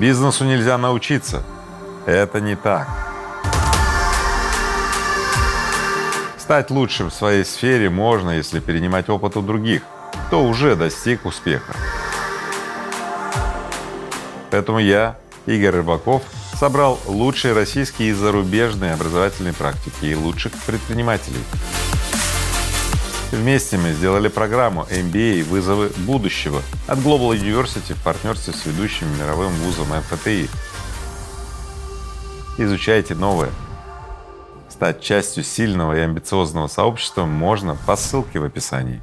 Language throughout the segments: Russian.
Бизнесу нельзя научиться. Это не так. Стать лучшим в своей сфере можно, если перенимать опыт у других, кто уже достиг успеха. Поэтому я, Игорь Рыбаков, собрал лучшие российские и зарубежные образовательные практики и лучших предпринимателей. Вместе мы сделали программу MBA «Вызовы будущего» от Global University в партнерстве с ведущим мировым вузом МФТИ. Изучайте новое. Стать частью сильного и амбициозного сообщества можно по ссылке в описании.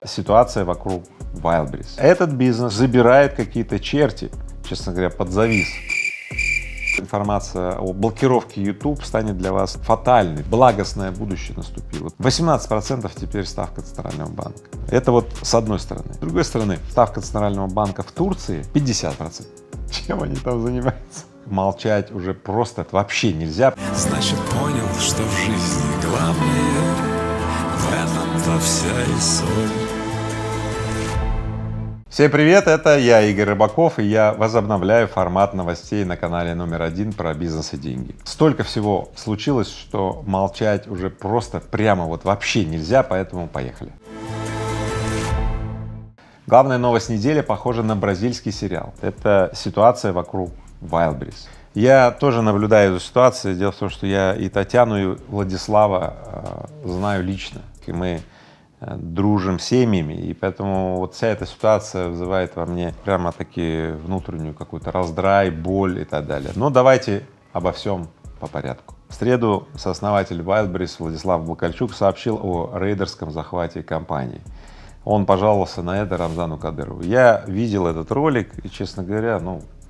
Ситуация вокруг Wildberries. Этот бизнес забирает какие-то черти, честно говоря, подзавис. Информация о блокировке YouTube станет для вас фатальной. Благостное будущее наступило. 18% теперь ставка Центрального банка. Это вот с одной стороны. С другой стороны, ставка Центрального банка в Турции 50%. Чем они там занимаются? Молчать уже просто вообще нельзя. Значит, понял, что в жизни главное, в этом-то вся и соль. Всем привет, это я, Игорь Рыбаков, и я возобновляю формат новостей на канале номер 1 про бизнес и деньги. Столько всего случилось, что молчать уже просто прямо вот вообще нельзя, поэтому поехали. Главная новость недели похожа на бразильский сериал. Это ситуация вокруг Wildberries. Я тоже наблюдаю эту ситуацию. Дело в том, что я и Татьяну, и Владислава знаю лично, и мы дружим семьями, и поэтому вот вся эта ситуация вызывает во мне прямо-таки внутреннюю какую-то раздрай, боль и так далее. Но давайте обо всем по порядку. В среду сооснователь Wildberries Владислав Бакальчук сообщил о рейдерском захвате компании. Он пожаловался на это Рамзану Кадырову. Я видел этот ролик, и, честно говоря,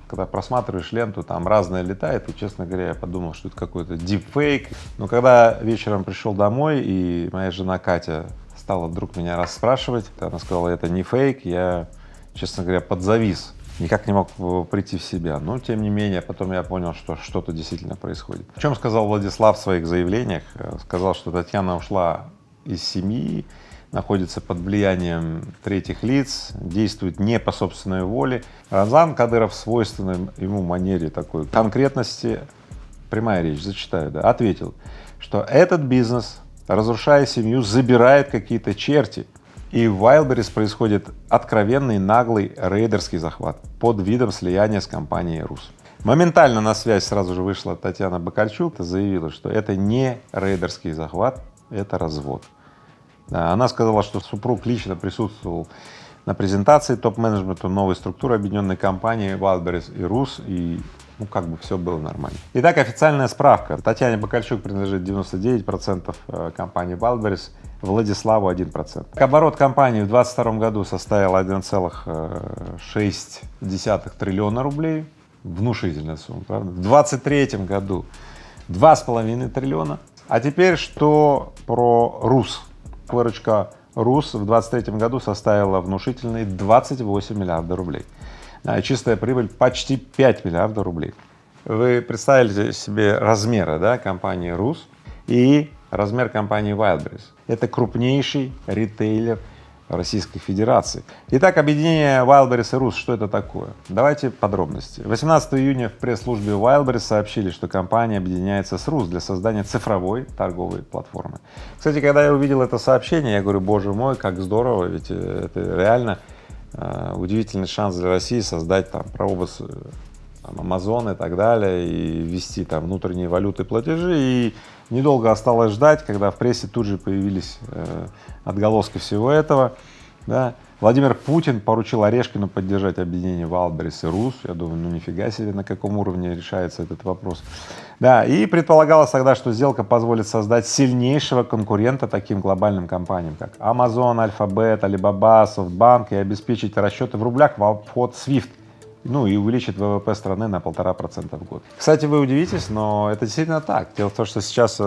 когда просматриваешь ленту, там разное летает, и, честно говоря, я подумал, что это какой-то дипфейк. Но когда вечером пришел домой, и моя жена Катя стала вдруг меня расспрашивать, она сказала, это не фейк, я, честно говоря, подзавис, никак не мог прийти в себя. Но, тем не менее, потом я понял, что что-то действительно происходит. О чем сказал Владислав в своих заявлениях? Сказал, что Татьяна ушла из семьи, находится под влиянием третьих лиц, действует не по собственной воле. Рамзан Кадыров в свойственной ему манере такой конкретности, прямая речь, зачитаю, да, ответил, что этот бизнес, разрушая семью, забирает какие-то черти, и в Wildberries происходит откровенный наглый рейдерский захват под видом слияния с компанией РУС. Моментально на связь сразу же вышла Татьяна Бакальчук, заявила, что это не рейдерский захват, это развод. Она сказала, что супруг лично присутствовал на презентации топ-менеджмента новой структуры объединенной компании Wildberries и РУС, и все было нормально. Итак, официальная справка. Татьяне Бакальчук принадлежит 99% компании Wildberries, Владиславу 1%. Оборот компании в 2022 году составил 1,6 триллиона рублей. Внушительная сумма, правда? В 2023 году 2,5 триллиона. А теперь что про РУС? Выручка РУС в 2023 году составила внушительные 28 миллиардов рублей. Чистая прибыль почти 5 миллиардов рублей. Вы представили себе размеры, да, компании РУС и размер компании Wildberries. Это крупнейший ритейлер Российской Федерации. Итак, объединение Wildberries и РУС, что это такое? Давайте подробности. 18 июня в пресс-службе Wildberries сообщили, что компания объединяется с РУС для создания цифровой торговой платформы. Кстати, когда я увидел это сообщение, я говорю, боже мой, как здорово, ведь это реально удивительный шанс для России создать там прообраз Amazon и так далее, и ввести там внутренние валюты, платежи. И недолго осталось ждать, когда в прессе тут же появились отголоски всего этого. Да. Владимир Путин поручил Орешкину поддержать объединение Wildberries и РУС. Я думаю, нифига себе, на каком уровне решается этот вопрос. Да, и предполагалось тогда, что сделка позволит создать сильнейшего конкурента таким глобальным компаниям, как Amazon, Alphabet, Alibaba, SoftBank, и обеспечить расчеты в рублях в вход SWIFT. И увеличит ВВП страны на 1,5% в год. Кстати, вы удивитесь, но это действительно так. Дело в том, что сейчас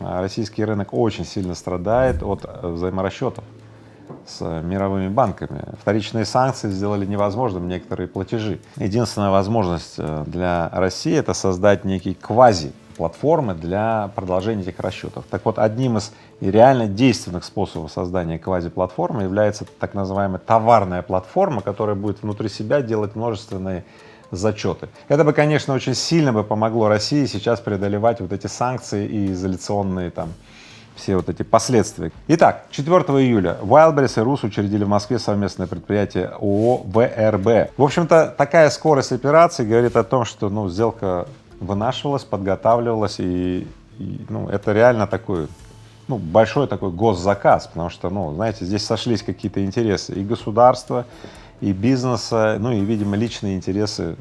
российский рынок очень сильно страдает от взаиморасчетов с мировыми банками. Вторичные санкции сделали невозможным некоторые платежи. Единственная возможность для России — это создать некий платформы для продолжения этих расчетов. Так вот, одним из реально действенных способов создания квазиплатформы является так называемая товарная платформа, которая будет внутри себя делать множественные зачеты. Это бы, конечно, очень сильно бы помогло России сейчас преодолевать вот эти санкции и изоляционные там все вот эти последствия. Итак, 4 июля Wildberries и РУС учредили в Москве совместное предприятие ООО ВРБ. В общем-то, такая скорость операции говорит о том, что, ну, сделка вынашивалась, подготавливалась, и это реально такой, ну, большой такой госзаказ, потому что, ну, знаете, здесь сошлись какие-то интересы и государства, и бизнеса, ну и, видимо, личные интересы,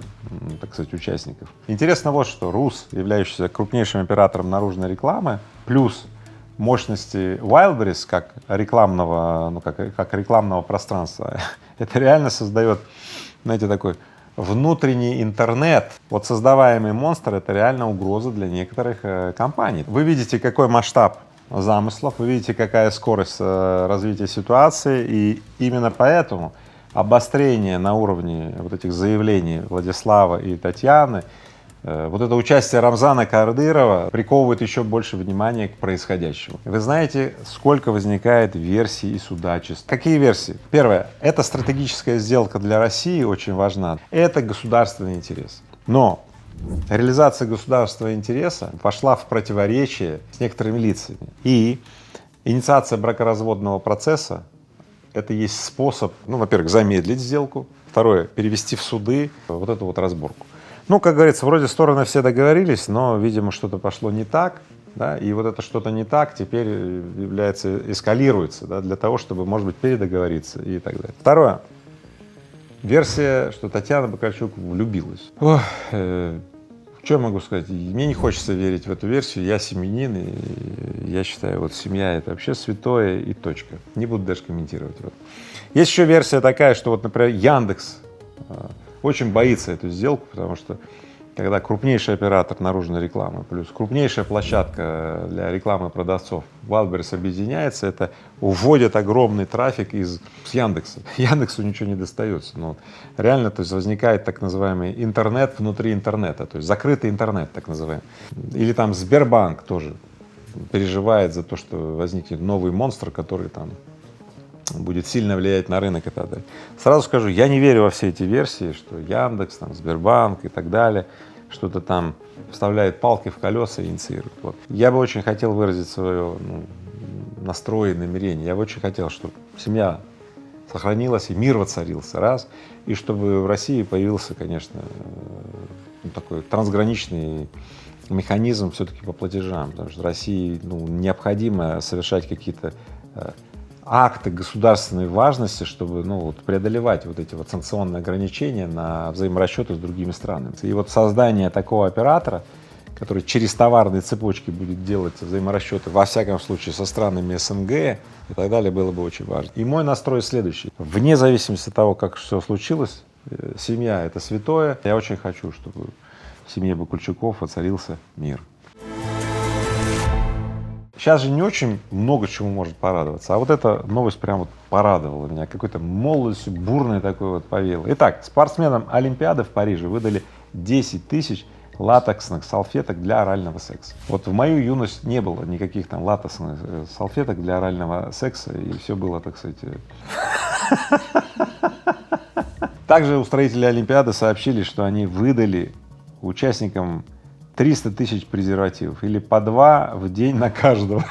так сказать, участников. Интересно вот что: РУС, являющийся крупнейшим оператором наружной рекламы, плюс мощности Wildberries как рекламного, как рекламного пространства, это реально создает, знаете, такой внутренний интернет. Вот создаваемый монстр — это реально угроза для некоторых компаний. Вы видите, какой масштаб замыслов, вы видите, какая скорость развития ситуации, и именно поэтому обострение на уровне вот этих заявлений Владислава и Татьяны, вот это участие Рамзана Кадырова приковывает еще больше внимания к происходящему. Вы знаете, сколько возникает версий и судачеств? Какие версии? Первое — это стратегическая сделка для России, очень важна. Это государственный интерес. Но реализация государственного интереса пошла в противоречие с некоторыми лицами. И инициация бракоразводного процесса — это есть способ, ну, во-первых, замедлить сделку, второе — перевести в суды вот эту вот разборку. Ну, как говорится, вроде стороны все договорились, но, видимо, что-то пошло не так, да, и вот это что-то не так теперь эскалируется, да, для того, чтобы, может быть, передоговориться и так далее. Второе. Версия, что Татьяна Бакарчук влюбилась. Ох, что я могу сказать? Мне не хочется верить в эту версию. Я семьянин, и я считаю, вот семья — это вообще святое и точка. Не буду даже комментировать. Вот. Есть еще версия такая, что вот, например, Яндекс очень боится эту сделку, потому что когда крупнейший оператор наружной рекламы плюс крупнейшая площадка для рекламы продавцов Wildberries объединяется, это уводит огромный трафик с Яндекса. Яндексу ничего не достается. Но реально, то есть, возникает так называемый интернет внутри интернета, то есть закрытый интернет, так называемый. Или там Сбербанк тоже переживает за то, что возникнет новый монстр, который там будет сильно влиять на рынок и так далее. Сразу скажу, я не верю во все эти версии, что Яндекс, там, Сбербанк и так далее что-то там вставляет палки в колеса и инициирует. Вот. Я бы очень хотел выразить свое настрой и намерение. Я бы очень хотел, чтобы семья сохранилась и мир воцарился, раз, и чтобы в России появился, конечно, такой трансграничный механизм все-таки по платежам, потому что России необходимо совершать какие-то акты государственной важности, чтобы преодолевать вот эти вот санкционные ограничения на взаиморасчеты с другими странами. И вот создание такого оператора, который через товарные цепочки будет делать взаиморасчеты, во всяком случае, со странами СНГ и так далее, было бы очень важно. И мой настрой следующий. Вне зависимости от того, как все случилось, семья — это святое. Я очень хочу, чтобы в семье Бакульчуков воцарился мир. Сейчас же не очень много чему может порадоваться, а вот эта новость прям вот порадовала меня, какой-то молодостью бурной такой вот повеяло. Итак, спортсменам Олимпиады в Париже выдали 10 тысяч латексных салфеток для орального секса. Вот в мою юность не было никаких там латексных салфеток для орального секса, и все было, так сказать. Также устроители Олимпиады сообщили, что они выдали участникам 300 тысяч презервативов, или по 2 в день на каждого.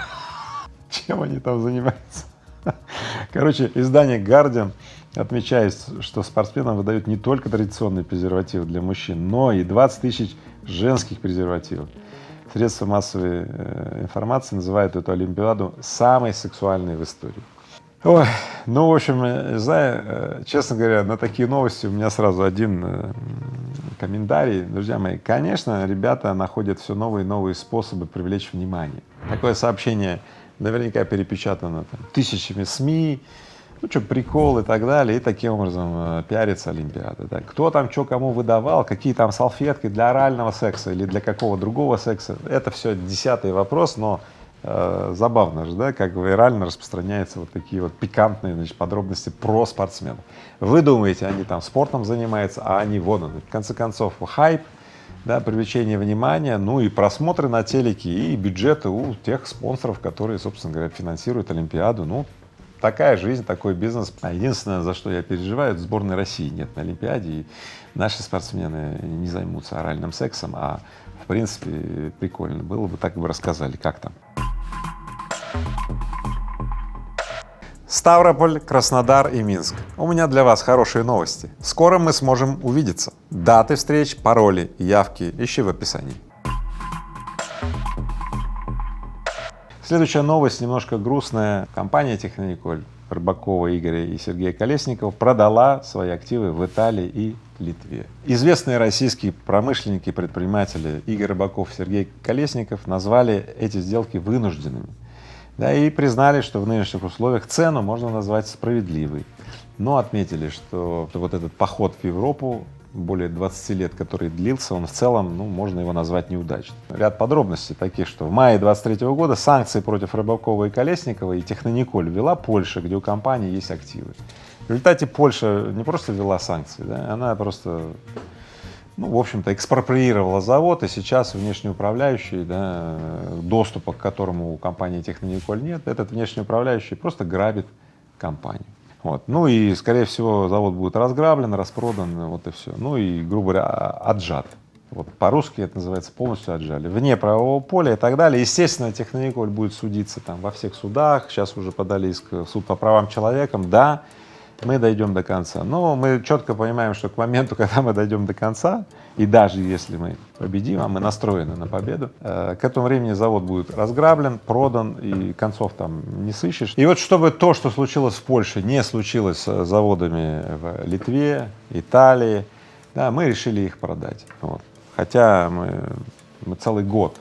Чем они там занимаются? Короче, издание Guardian отмечает, что спортсменам выдают не только традиционные презервативы для мужчин, но и 20 тысяч женских презервативов. Средства массовой информации называют эту Олимпиаду самой сексуальной в истории. Ой, в общем, знаю, честно говоря, на такие новости у меня сразу один комментарий. Друзья мои, конечно, ребята находят все новые и новые способы привлечь внимание. Такое сообщение наверняка перепечатано там тысячами СМИ, прикол и так далее, и таким образом пиарится Олимпиада. Да. Кто там что кому выдавал, какие там салфетки для орального секса или для какого другого секса, это все 10-й вопрос, но забавно же, да, как вирально распространяются вот такие вот пикантные, подробности про спортсменов. Вы думаете, они там спортом занимаются, а они вон он. В конце концов, хайп, да, привлечение внимания, ну и просмотры на телеке, и бюджеты у тех спонсоров, которые, собственно говоря, финансируют Олимпиаду. Ну, такая жизнь, такой бизнес. А единственное, за что я переживаю, это сборной России нет на Олимпиаде, и наши спортсмены не займутся оральным сексом, а в принципе прикольно было бы, так бы рассказали, как там. Ставрополь, Краснодар и Минск. У меня для вас хорошие новости. Скоро мы сможем увидеться. Даты встреч, пароли, явки ищи в описании. Следующая новость немножко грустная. Компания Технониколь Рыбакова Игоря и Сергея Колесникова продала свои активы в Италии и Литве. Известные российские промышленники и предприниматели Игорь Рыбаков и Сергей Колесников назвали эти сделки вынужденными. Да, и признали, что в нынешних условиях цену можно назвать справедливой, но отметили, что вот этот поход в Европу, более 20 лет, который длился, он в целом, ну, можно его назвать неудачным. Ряд подробностей таких, что в мае 2023 года санкции против Рыбакова и Колесникова и Технониколь ввела Польша, где у компании есть активы. В результате Польша не просто ввела санкции, да, она просто, ну, в общем-то, экспроприировала завод, и сейчас внешний управляющий, да, доступа к которому у компании Технониколь нет, этот внешний управляющий просто грабит компанию. Вот. Ну и, скорее всего, завод будет разграблен, распродан, вот и все. Ну и, грубо говоря, отжат. Вот по-русски это называется полностью отжали. Вне правового поля и так далее. Естественно, Технониколь будет судиться там во всех судах. Сейчас уже подали иск в суд по правам человека. Да, мы дойдем до конца. Но мы четко понимаем, что к моменту, когда мы дойдем до конца, и даже если мы победим, а мы настроены на победу, к этому времени завод будет разграблен, продан, и концов там не сыщешь. И вот чтобы то, что случилось в Польше, не случилось с заводами в Литве, Италии, да, мы решили их продать. Вот. Хотя мы целый год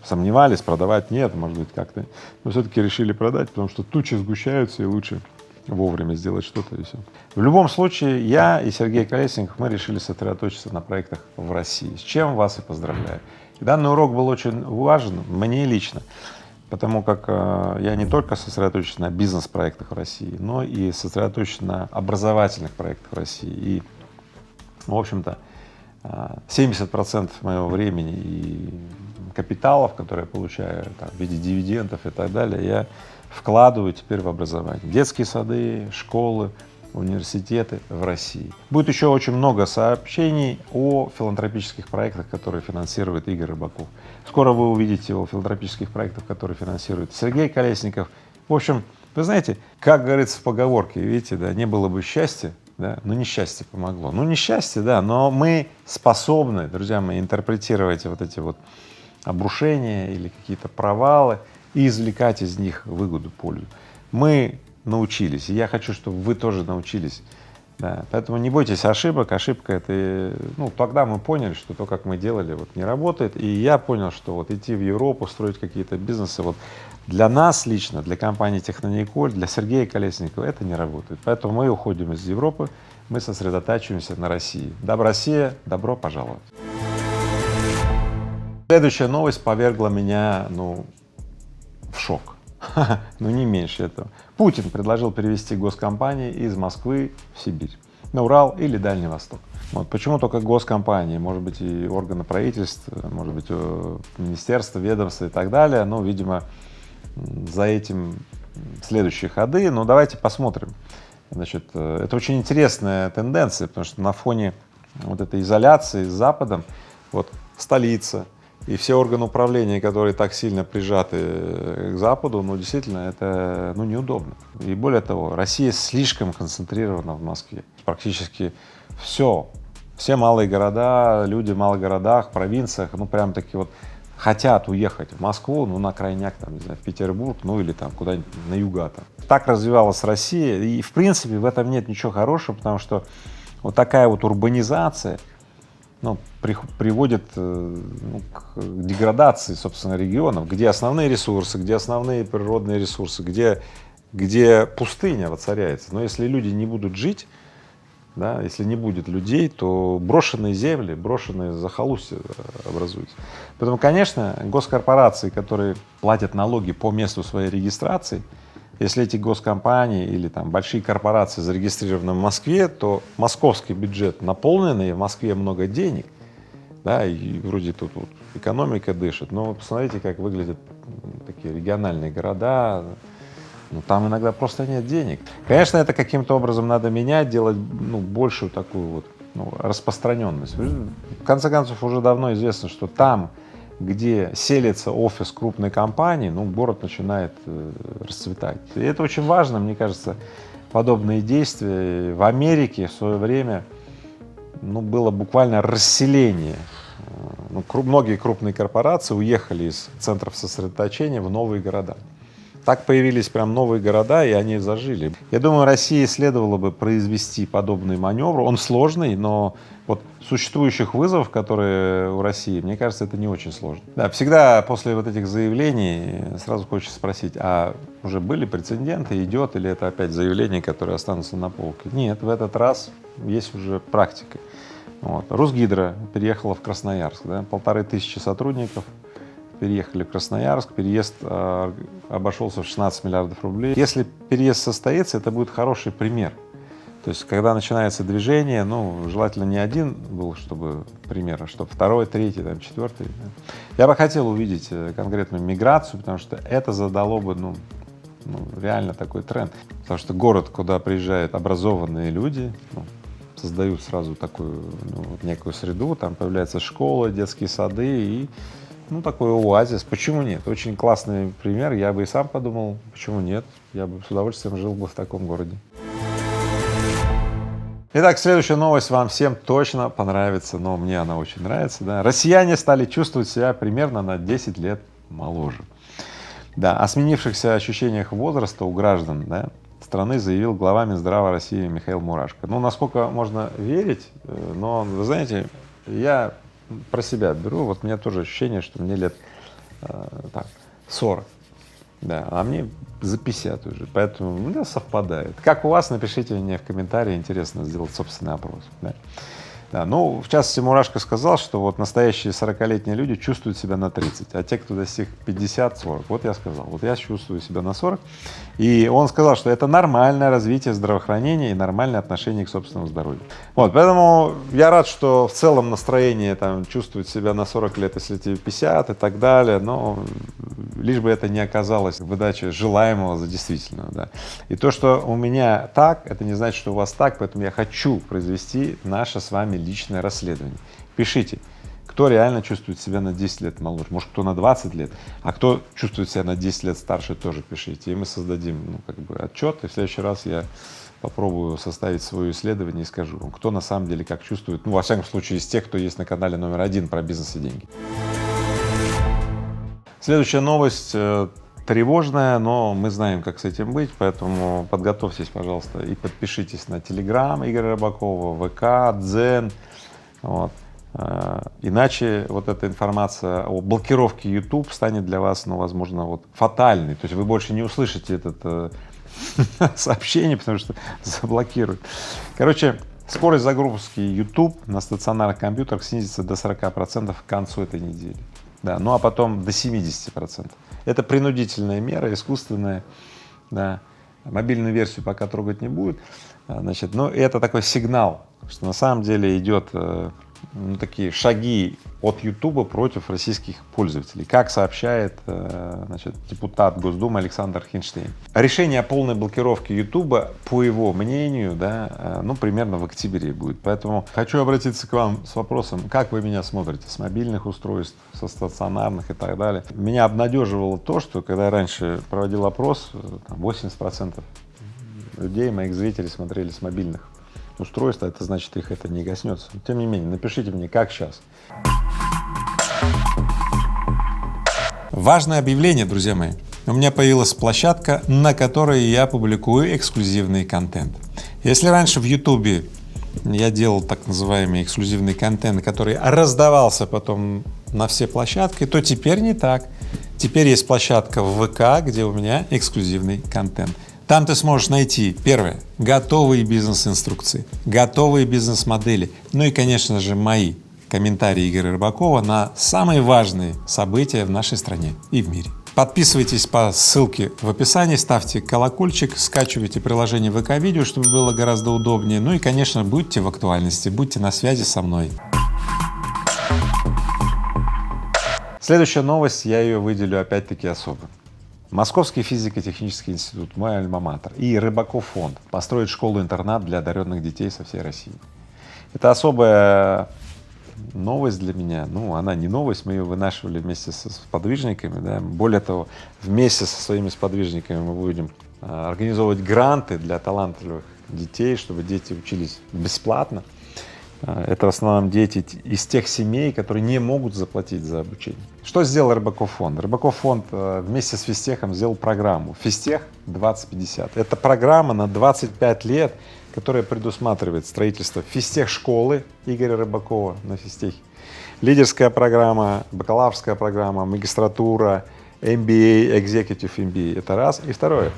сомневались, продавать нет, может быть, как-то. Но все-таки решили продать, потому что тучи сгущаются, и лучше вовремя сделать что-то и все. В любом случае, я и Сергей Колесников, мы решили сосредоточиться на проектах в России, с чем вас и поздравляю. И данный урок был очень важен мне лично, потому как я не только сосредоточен на бизнес-проектах в России, но и сосредоточен на образовательных проектах в России. И, в общем-то, 70% моего времени и капиталов, которые я получаю там, в виде дивидендов и так далее, я вкладываю теперь в образование. Детские сады, школы, университеты в России. Будет еще очень много сообщений о филантропических проектах, которые финансирует Игорь Рыбаков. Скоро вы увидите о филантропических проектах, которые финансирует Сергей Колесников. В общем, вы знаете, как говорится в поговорке, видите, да, не было бы счастья, да, но несчастье помогло. Ну, несчастье, да, но мы способны, друзья мои, интерпретировать вот эти вот обрушения или какие-то провалы и извлекать из них выгоду, пользу. Мы научились, и я хочу, чтобы вы тоже научились. Да. Поэтому не бойтесь ошибок. Ошибка — это, ну, тогда мы поняли, что то, как мы делали, вот не работает. И я понял, что вот идти в Европу, строить какие-то бизнесы, вот для нас лично, для компании Технониколь, для Сергея Колесникова это не работает. Поэтому мы уходим из Европы, мы сосредотачиваемся на России. Добро, Россия, добро пожаловать. Следующая новость повергла меня, ну, в шок. Ну, не меньше этого. Путин предложил перевести госкомпании из Москвы в Сибирь, на Урал или Дальний Восток. Вот почему только госкомпании, может быть, и органы правительства, может быть, министерства, ведомства и так далее, но, видимо, за этим следующие ходы. Но давайте посмотрим. Значит, это очень интересная тенденция, потому что на фоне вот этой изоляции с Западом, вот столица и все органы управления, которые так сильно прижаты к Западу, ну, действительно, это, ну, неудобно. И более того, Россия слишком концентрирована в Москве. Практически все малые города, люди в малых городах, провинциях, ну, прям таки вот хотят уехать в Москву, ну, на крайняк, там, не знаю, в Петербург, ну, или там куда-нибудь на юга там. Так развивалась Россия, и, в принципе, в этом нет ничего хорошего, потому что вот такая вот урбанизация, ну, приводит, ну, к деградации, собственно, регионов, где основные ресурсы, где основные природные ресурсы, где пустыня воцаряется. Но если люди не будут жить, да, если не будет людей, то брошенные земли, брошенные захолустья образуются. Поэтому, конечно, госкорпорации, которые платят налоги по месту своей регистрации, если эти госкомпании или там большие корпорации зарегистрированы в Москве, то московский бюджет наполненный, в Москве много денег, да, и вроде тут вот экономика дышит, но вот посмотрите, как выглядят такие региональные города, ну, там иногда просто нет денег. Конечно, это каким-то образом надо менять, делать, ну, большую такую вот, ну, распространенность. В конце концов, уже давно известно, что там, где селится офис крупной компании, ну, город начинает расцветать. И это очень важно, мне кажется, подобные действия. В Америке в свое время, ну, было буквально расселение. Ну, многие крупные корпорации уехали из центров сосредоточения в новые города. Так появились прям новые города, и они зажили. Я думаю, России следовало бы произвести подобный маневр. Он сложный, но вот существующих вызовов, которые у России, мне кажется, это не очень сложно. Да, всегда после вот этих заявлений сразу хочется спросить, а уже были прецеденты, идет, или это опять заявления, которые останутся на полке? Нет, в этот раз есть уже практика. Вот. Русгидро переехала в Красноярск, да, 1500 сотрудников переехали в Красноярск, переезд обошелся в 16 миллиардов рублей. Если переезд состоится, это будет хороший пример. То есть, когда начинается движение, ну, желательно не один был, чтобы пример, а чтобы второй, третий, там, четвертый. Да. Я бы хотел увидеть конкретную миграцию, потому что это задало бы, ну, реально такой тренд. Потому что город, куда приезжают образованные люди, ну, создают сразу такую, ну, некую среду, там появляются школы, детские сады и, ну, такой оазис. Почему нет? Очень классный пример. Я бы и сам подумал, почему нет? Я бы с удовольствием жил бы в таком городе. Итак, следующая новость вам всем точно понравится, но мне она очень нравится. Да? Россияне стали чувствовать себя примерно на 10 лет моложе. Да, о сменившихся ощущениях возраста у граждан, да, страны заявил глава Минздрава России Михаил Мурашко. Ну, насколько можно верить, но, вы знаете, я про себя беру, вот у меня тоже ощущение, что мне лет 40, да, а мне за 50 уже, поэтому у меня совпадает. Как у вас, напишите мне в комментарии, интересно сделать собственный опрос. Да. Да, ну, в частности, Мурашко сказал, что вот настоящие 40-летние люди чувствуют себя на 30, а те, кто достиг 50-40, вот я сказал, вот я чувствую себя на 40. И он сказал, что это нормальное развитие здравоохранения и нормальное отношение к собственному здоровью. Вот, поэтому я рад, что в целом настроение там чувствовать себя на 40 лет, если тебе 50 и так далее, но лишь бы это не оказалось выдачей желаемого за действительного, да. И то, что у меня так, это не значит, что у вас так, поэтому я хочу произвести наше с вами личное расследование. Пишите, кто реально чувствует себя на 10 лет моложе, может, кто на 20 лет, а кто чувствует себя на 10 лет старше, тоже пишите, и мы создадим, ну, как бы отчет, и в следующий раз я попробую составить свое исследование и скажу вам, кто на самом деле как чувствует, ну, во всяком случае, из тех, кто есть на канале номер 1 про бизнес и деньги. Следующая новость тревожная, но мы знаем, как с этим быть, поэтому подготовьтесь, пожалуйста, и подпишитесь на Telegram Игоря Рыбакова, ВК, Дзен, вот. Иначе вот эта информация о блокировке YouTube станет для вас, ну, возможно, вот фатальной, то есть вы больше не услышите это сообщение, потому что заблокируют. Короче, скорость загрузки YouTube на стационарных компьютерах снизится до 40% к концу этой недели. Да, ну а потом до 70%. Это принудительная мера, искусственная, да. Мобильную версию пока трогать не будет, значит, но это такой сигнал, что на самом деле идет, ну, такие шаги от Ютуба против российских пользователей, как сообщает, значит, депутат Госдумы Александр Хинштейн. Решение о полной блокировке Ютуба, по его мнению, да, ну, примерно в октябре будет. Поэтому хочу обратиться к вам с вопросом, как вы меня смотрите, с мобильных устройств, со стационарных и так далее. Меня обнадеживало то, что когда я раньше проводил опрос, 80% людей, моих зрителей, смотрели с мобильных устройств, а это значит, их это не коснется. Тем не менее, напишите мне, как сейчас. Важное объявление, друзья мои. У меня появилась площадка, на которой я публикую эксклюзивный контент. Если раньше в Ютубе я делал так называемый эксклюзивный контент, который раздавался потом на все площадки, то теперь не так. Теперь есть площадка в ВК, где у меня эксклюзивный контент. Там ты сможешь найти, первое, готовые бизнес-инструкции, готовые бизнес-модели, ну и, конечно же, мои комментарии Игоря Рыбакова на самые важные события в нашей стране и в мире. Подписывайтесь по ссылке в описании, ставьте колокольчик, скачивайте приложение ВК-видео, чтобы было гораздо удобнее. Ну и, конечно, будьте в актуальности, будьте на связи со мной. Следующая новость, я ее выделю опять-таки особо. Московский физико-технический институт, мой альма-матер, и Рыбаков фонд построят школу-интернат для одаренных детей со всей России. Это особая новость для меня. Ну, она не новость, мы ее вынашивали вместе с сподвижниками, да. Более того, вместе со своими сподвижниками мы будем организовывать гранты для талантливых детей, чтобы дети учились бесплатно. Это в основном дети из тех семей, которые не могут заплатить за обучение. Что сделал Рыбаков фонд? Рыбаков фонд вместе с Физтехом сделал программу «Физтех 2050». Это программа на 25 лет, которая предусматривает строительство физтех-школы Игоря Рыбакова на Физтехе, лидерская программа, бакалаврская программа, магистратура, MBA, Executive MBA. Это раз. И второе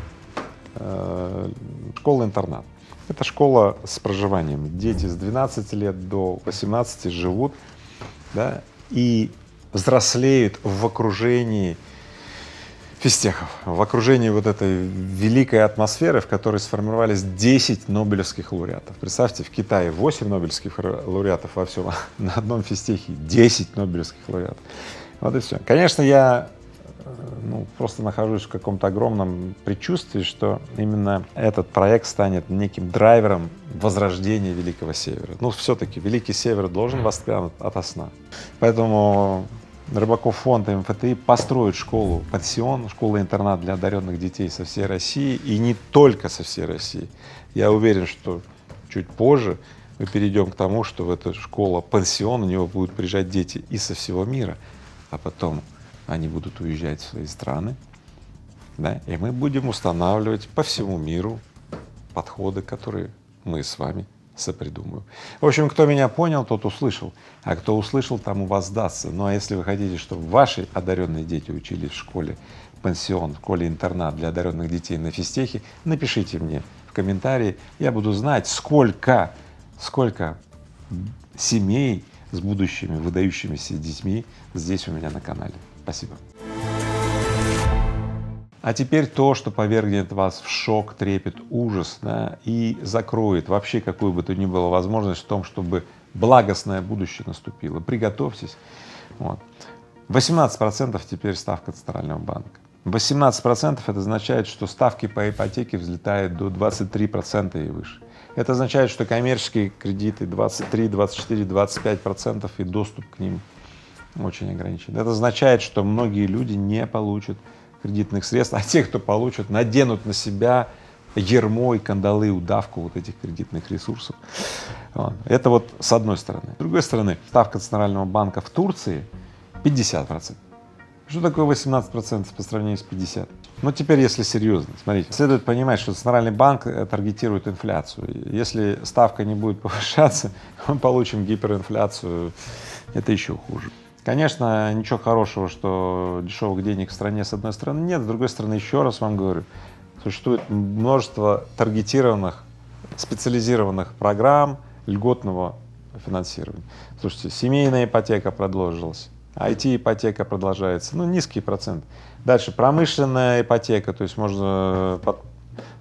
— школа-интернат. Это школа с проживанием. Дети с 12 лет до 18 живут, да, и взрослеют в окружении физтехов, в окружении вот этой великой атмосферы, в которой сформировались 10 нобелевских лауреатов. Представьте, в Китае 8 нобелевских лауреатов во всем, на одном физтехе 10 нобелевских лауреатов. Вот и все. Конечно, я просто нахожусь в каком-то огромном предчувствии, что именно этот проект станет неким драйвером возрождения Великого Севера. Ну, все-таки Великий Север должен воспрянуть ото сна. Поэтому Рыбаков фонд и МФТИ построят школу-пансион, школу-интернат для одаренных детей со всей России, и не только со всей России. Я уверен, что чуть позже мы перейдем к тому, что в эту школу-пансион у него будут приезжать дети и со всего мира, а потом они будут уезжать в свои страны, да, и мы будем устанавливать по всему миру подходы, которые мы с вами сопридумаем. В общем, кто меня понял, тот услышал, а кто услышал, тому воздастся. Ну а если вы хотите, чтобы ваши одаренные дети учились в школе пансион, в школе-интернат для одаренных детей на Физтехе, напишите мне в комментарии, я буду знать, сколько семей с будущими выдающимися детьми здесь у меня на канале. Спасибо. А теперь то, что повергнет вас в шок, трепет, ужас, да, и закроет вообще какую бы то ни было возможность в том, чтобы благостное будущее наступило. Приготовьтесь. Вот. 18% теперь ставка Центрального банка. 18% это означает, что ставки по ипотеке взлетают до 23% и выше. Это означает, что коммерческие кредиты 23, 24, 25% и доступ к ним очень ограничен. Это означает, что многие люди не получат кредитных средств, а те, кто получат, наденут на себя ярмо и кандалы, удавку вот этих кредитных ресурсов. Вот. Это вот с одной стороны. С другой стороны, ставка Центрального банка в Турции 50%. Что такое 18% по сравнению с 50%? Ну теперь, если серьезно, смотрите, следует понимать, что Центральный банк таргетирует инфляцию. Если ставка не будет повышаться, мы получим гиперинфляцию, это еще хуже. Конечно, ничего хорошего, что дешевых денег в стране с одной стороны нет, с другой стороны, еще раз вам говорю, существует множество таргетированных, специализированных программ льготного финансирования. Слушайте, семейная ипотека продолжилась, IT-ипотека продолжается, ну низкий процент. Дальше промышленная ипотека, то есть можно под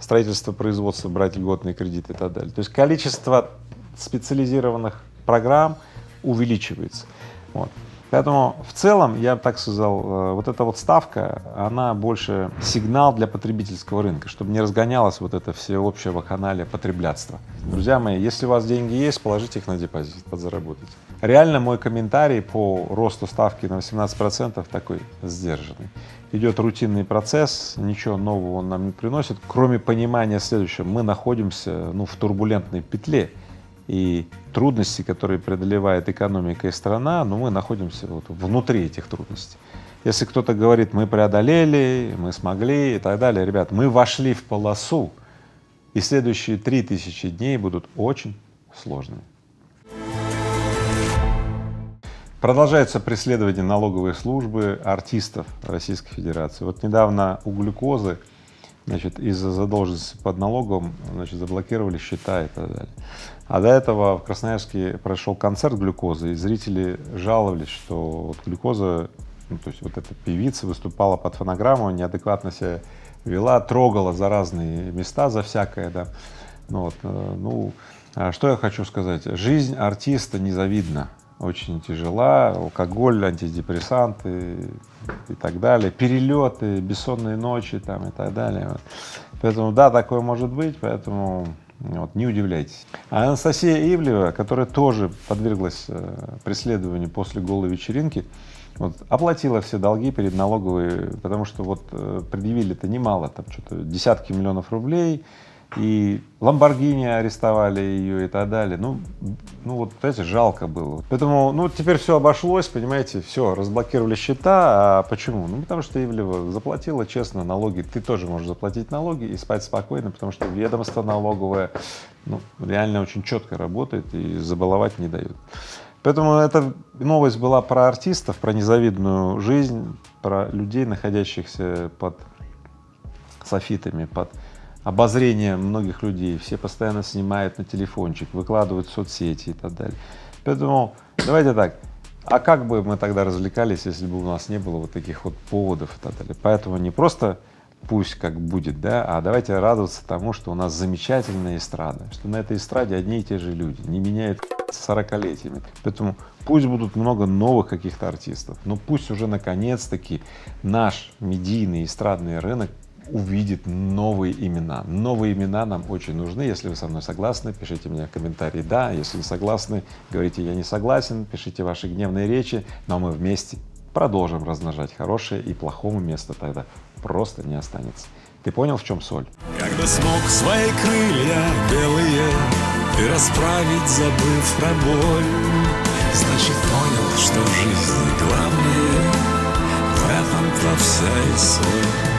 строительство производства брать льготные кредиты и так далее. То есть количество специализированных программ увеличивается. Вот. Поэтому в целом, я бы так сказал, вот эта вот ставка, она больше сигнал для потребительского рынка, чтобы не разгонялось вот это всеобщее вакханалия потреблятства. Друзья мои, если у вас деньги есть, положите их на депозит, подзаработайте. Реально мой комментарий по росту ставки на 18% такой сдержанный. Идет рутинный процесс, ничего нового он нам не приносит, кроме понимания следующего: мы находимся в турбулентной петле. И трудности, которые преодолевает экономика и страна, мы находимся вот внутри этих трудностей. Если кто-то говорит, мы преодолели, мы смогли и так далее, ребят, мы вошли в полосу, и следующие 3000 дней будут очень сложными. Продолжается преследование налоговой службы артистов Российской Федерации. Вот недавно у глюкозы, из-за задолженности под налогом, заблокировали счета и так далее. А до этого в Красноярске прошел концерт глюкозы, и зрители жаловались, что вот глюкоза, то есть вот эта певица выступала под фонограмму, неадекватно себя вела, трогала за разные места, за всякое, да. Что я хочу сказать? Жизнь артиста незавидна. очень тяжела, алкоголь, антидепрессанты и так далее, перелеты, бессонные ночи там и так далее. Вот. Поэтому да, такое может быть, поэтому вот, не удивляйтесь. А Анастасия Ивлева, которая тоже подверглась преследованию после голой вечеринки, вот, оплатила все долги перед налоговой, потому что вот предъявили-то немало, там что-то десятки миллионов рублей, и Ламборгини арестовали ее и так далее. Ну вот, понимаете, жалко было. Поэтому, ну, теперь все обошлось, понимаете, все, разблокировали счета. А почему? Ну, потому что Ивлева заплатила честно налоги. Ты тоже можешь заплатить налоги и спать спокойно, потому что ведомство налоговое, ну, реально очень четко работает и забаловать не дают. Поэтому эта новость была про артистов, про незавидную жизнь, про людей, находящихся под софитами, под обозрение многих людей, все постоянно снимают на телефончик, выкладывают в соцсети и так далее. Поэтому давайте так, а как бы мы тогда развлекались, если бы у нас не было вот таких вот поводов и так далее. Поэтому не просто пусть как будет, да, а давайте радоваться тому, что у нас замечательная эстрада, что на этой эстраде одни и те же люди, не меняют 40-летиями. Поэтому пусть будут много новых каких-то артистов, но пусть уже наконец-таки наш медийный эстрадный рынок увидит новые имена. Новые имена нам очень нужны. Если вы со мной согласны, пишите мне в комментарии «да». Если не согласны, говорите «я не согласен», пишите ваши гневные речи, но мы вместе продолжим размножать хорошее, и плохому места тогда просто не останется. Ты понял, в чем соль? Когда смог свои крылья белые ты расправить, забыв про боль, значит понял, что в жизни главное, в этом-то вся и соль.